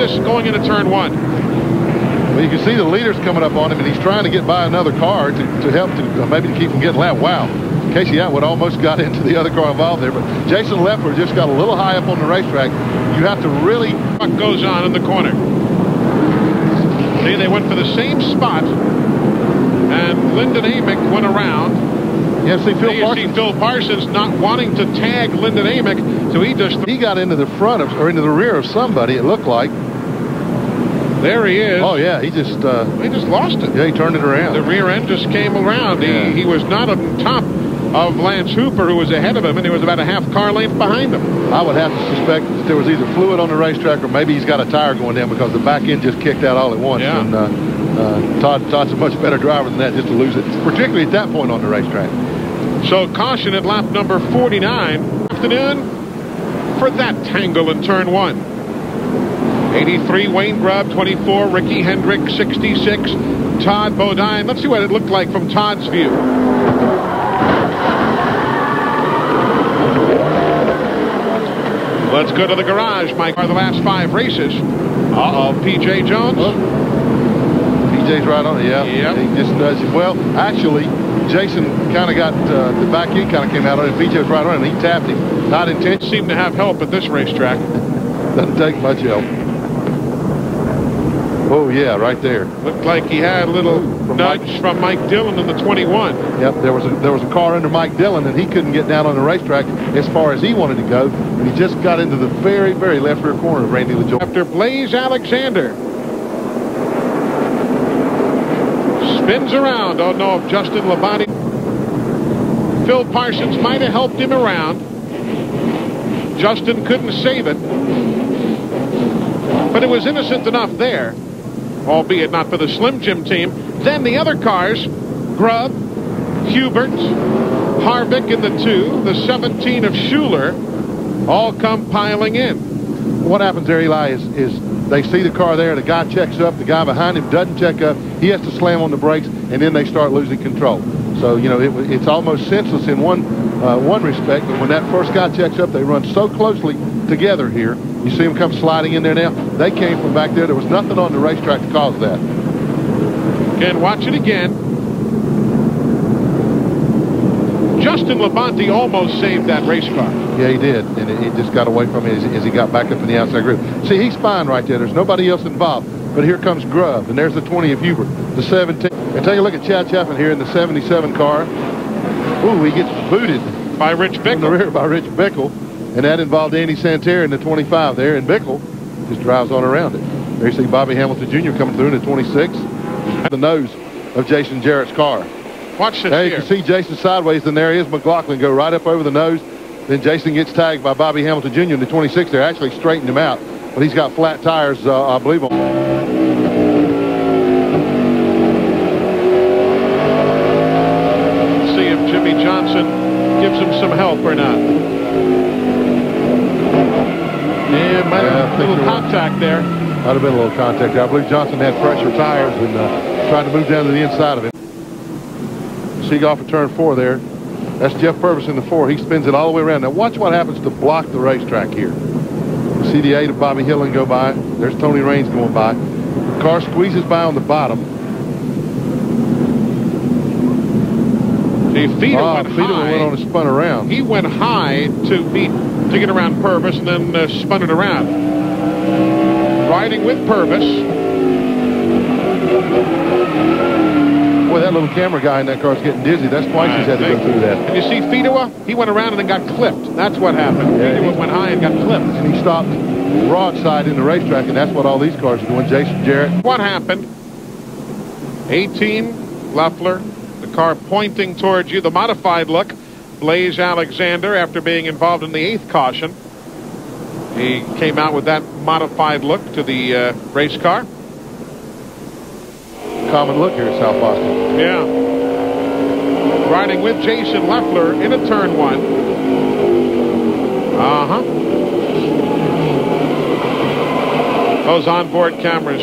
this going into turn one? Well, you can see the leader's coming up on him, and he's trying to get by another car to help to maybe to keep him getting lapped. Wow. Casey Atwood almost got into the other car involved there, but Jason Leffler just got a little high up on the racetrack. You have to really... What goes on in the corner? See, they went for the same spot, and Lyndon Amick went around. Yeah, see Phil Parsons not wanting to tag Lyndon Amick, so he got into the front of, or into the rear of somebody, it looked like. There he is. Oh, yeah, he just lost it. Yeah, he turned it around. The rear end just came around. Yeah. He was not on top of Lance Hooper, who was ahead of him, and he was about a half car length behind him. I would have to suspect that there was either fluid on the racetrack, or maybe he's got a tire going down, because the back end just kicked out all at once. Yeah. And Todd's a much better driver than that just to lose it, particularly at that point on the racetrack. So caution at lap number 49. Afternoon for that tangle in turn one. 83 Wayne Grubb, 24 Ricky Hendrick, 66 Todd Bodine. Let's see what it looked like from Todd's view. Let's go to the garage, Mike. Are the last 5 races. P.J. Jones. P.J.'s right on it, yeah. Yep. He just nudged it. Well, actually, Jason kind of got the back end kind of came out on it. P.J. was right on it, and he tapped him. Not intentionally. Seemed to have help at this racetrack. Doesn't take much help. Oh, yeah, right there. Looked like he had a little nudge from Mike Dillon in the 21. Yep, there was a car under Mike Dillon, and he couldn't get down on the racetrack as far as he wanted to go, and he just got into the very, very left rear corner of Randy LaJoie. After Blaze Alexander spins around. Don't know if Justin Labonte. Phil Parsons might have helped him around. Justin couldn't save it, but it was innocent enough there, albeit not for the Slim Jim team. Then the other cars, Grubb, Hubert, Harvick in the 2, the 17 of Schuler, all come piling in. What happens there, Eli, is they see the car there, the guy checks up, the guy behind him doesn't check up, he has to slam on the brakes, and then they start losing control. So, you know, it's almost senseless in one respect, but when that first guy checks up, they run so closely together here. You see them come sliding in there now. They came from back there. There was nothing on the racetrack to cause that. Again, watch it again. Justin Labonte almost saved that race car. Yeah, he did, and it just got away from him as he got back up in the outside grid. See, he's fine right there. There's nobody else involved. But here comes Grubb, and there's the 20 of Hubert, the 17. And take a look at Chad Chapman here in the 77 car. Ooh, he gets booted by Rich Bickle. In the rear by Rich Bickle. And that involved Andy Santerre in the 25 there, and Bickle just drives on around it. There you see Bobby Hamilton Jr. coming through in the 26. The nose of Jason Jarrett's car. Watch this there. You can see Jason sideways, and there is McLaughlin go right up over the nose. Then Jason gets tagged by Bobby Hamilton Jr. in the 26. They're actually straightened him out, but he's got flat tires, I believe. Let's see if Jimmy Johnson gives him some help or not. Yeah, might have a little contact there. Might have been a little contact there. I believe Johnson had pressure tires and tried to move down to the inside of him. See off of turn 4 there. That's Jeff Purvis in the 4. He spins it all the way around. Now watch what happens to block the racetrack here. See the 8 of Bobby Hillen go by. There's Tony Raines going by. The car squeezes by on the bottom. See, Fiedel went on and spun around. He went high to get around Purvis, and then spun it around. Riding with Purvis. Boy, that little camera guy in that car is getting dizzy. That's twice he's had to go through that. And you see Fiedel? He went around and then got clipped. That's what happened. Yeah, Fiedel went high and got clipped. And he stopped broadside in the racetrack, and that's what all these cars are doing. Jason Jarrett. What happened? 18, Leffler. The car pointing towards you. The modified look. Blaze Alexander, after being involved in the 8th caution. He came out with that modified look to the race car. Common look here at South Boston. Yeah. Riding with Jason Leffler in a turn 1. Those onboard cameras